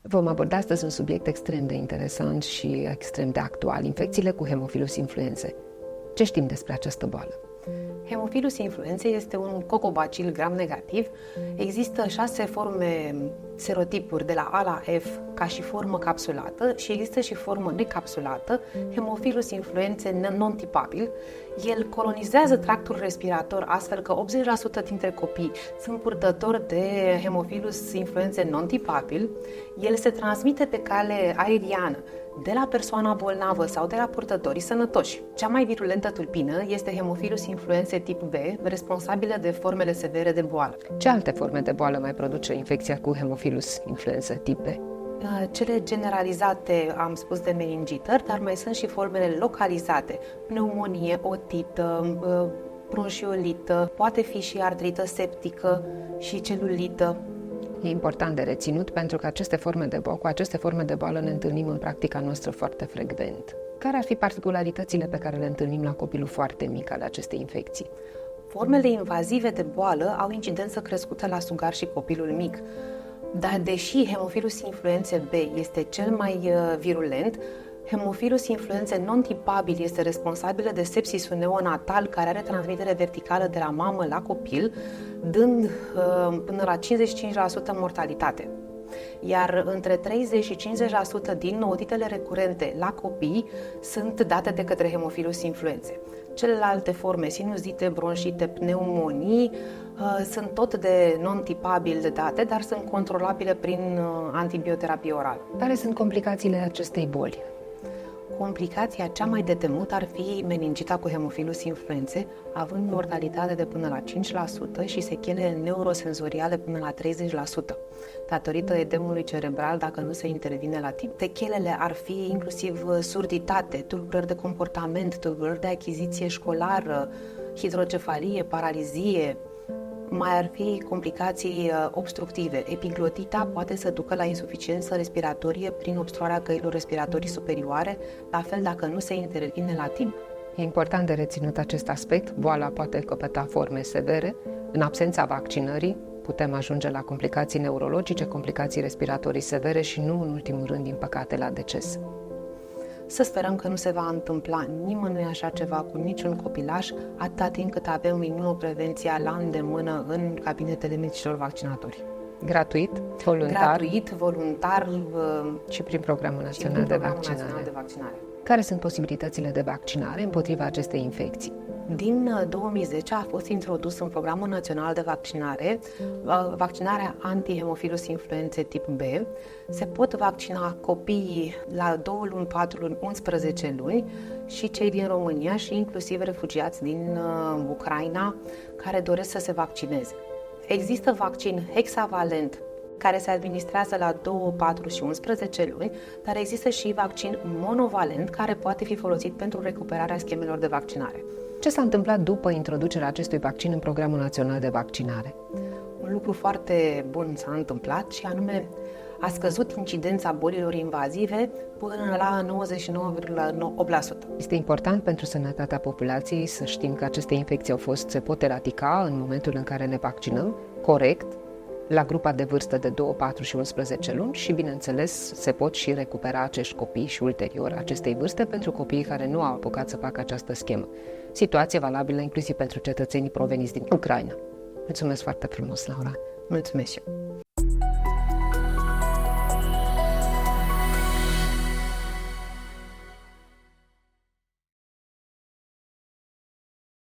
Vom aborda astăzi un subiect extrem de interesant și extrem de actual, infecțiile cu Haemophilus influenzae. Ce știm despre această boală? Haemophilus influenzae este un cocobacil gram-negativ. Există 6 forme serotipuri de la A la F ca și formă capsulată și există și formă necapsulată, Haemophilus influenzae non-tipabil. El colonizează tractul respirator astfel că 80% dintre copii sunt purtători de Haemophilus influenzae non-tipabil. El se transmite pe cale aeriană de la persoana bolnavă sau de la purtătorii sănătoși. Cea mai virulentă tulpină este Haemophilus influenzae tip B, responsabilă de formele severe de boală. Ce alte forme de boală mai produce infecția cu Haemophilus influenzae tip B? Cele generalizate, am spus, de meningitări, dar mai sunt și formele localizate, pneumonie, otită, bronșiolită, poate fi și artrită septică și celulită. E important de reținut pentru că cu aceste forme de boală ne întâlnim în practica noastră foarte frecvent. Care ar fi particularitățile pe care le întâlnim la copilul foarte mic ale acestei infecții? Formele invazive de boală au incidență crescută la sugar și copilul mic. Dar deși Haemophilus influenzae B este cel mai virulent, Haemophilus influenzae non-tipabil este responsabilă de sepsisul neonatal, care are transmitere verticală de la mamă la copil, dând până la 55% mortalitate. Iar între 30 și 50% din otitele recurente la copii sunt date de către Haemophilus influenzae. Celelalte forme, sinuzite, bronșite, pneumonii, sunt tot de non-tipabil de date, dar sunt controlabile prin antibioterapie orală. Care sunt complicațiile acestei boli? Complicația cea mai de temut ar fi meningita cu Haemophilus influenzae, având mortalitate de până la 5% și sechele neurosenzoriale până la 30%. Datorită edemului cerebral, dacă nu se intervine la timp, sechelele ar fi inclusiv surditate, tulburări de comportament, tulburări de achiziție școlară, hidrocefalie, paralizie. Mai ar fi complicații obstructive. Epiglotita poate să ducă la insuficiență respiratorie prin obstruarea căilor respiratorii superioare, la fel dacă nu se intervine la timp. E important de reținut acest aspect. Boala poate căpăta forme severe. În absența vaccinării putem ajunge la complicații neurologice, complicații respiratorii severe și nu în ultimul rând, din păcate, la deces. Să sperăm că nu se va întâmpla nimănui așa ceva cu niciun copilaș, atâta timp cât avem imunoprevenția la îndemână în cabinetele medicilor vaccinatori. Gratuit, voluntar și prin Programul Național de Vaccinare. Care sunt posibilitățile de vaccinare împotriva acestei infecții? Din 2010 a fost introdus în Programul Național de Vaccinare vaccinarea anti-Haemophilus influenzae tip B. Se pot vaccina copiii la 2 luni, 4 luni, 11 luni și cei din România și inclusiv refugiați din Ucraina care doresc să se vaccineze. Există vaccin hexavalent care se administrează la 2, 4 și 11 luni, dar există și vaccin monovalent care poate fi folosit pentru recuperarea schemelor de vaccinare. Ce s-a întâmplat după introducerea acestui vaccin în Programul Național de Vaccinare? Un lucru foarte bun s-a întâmplat și anume a scăzut incidența bolilor invazive până la 99,8%. Este important pentru sănătatea populației să știm că aceste infecții se pot eradica în momentul în care ne vaccinăm corect, la grupa de vârstă de 2, 4 și 11 luni și, bineînțeles, se pot și recupera acești copii și ulterior acestei vârste pentru copiii care nu au apucat să facă această schemă. Situație valabilă inclusiv pentru cetățenii proveniți din Ucraina. Mulțumesc foarte frumos, Laura! Mulțumesc și eu!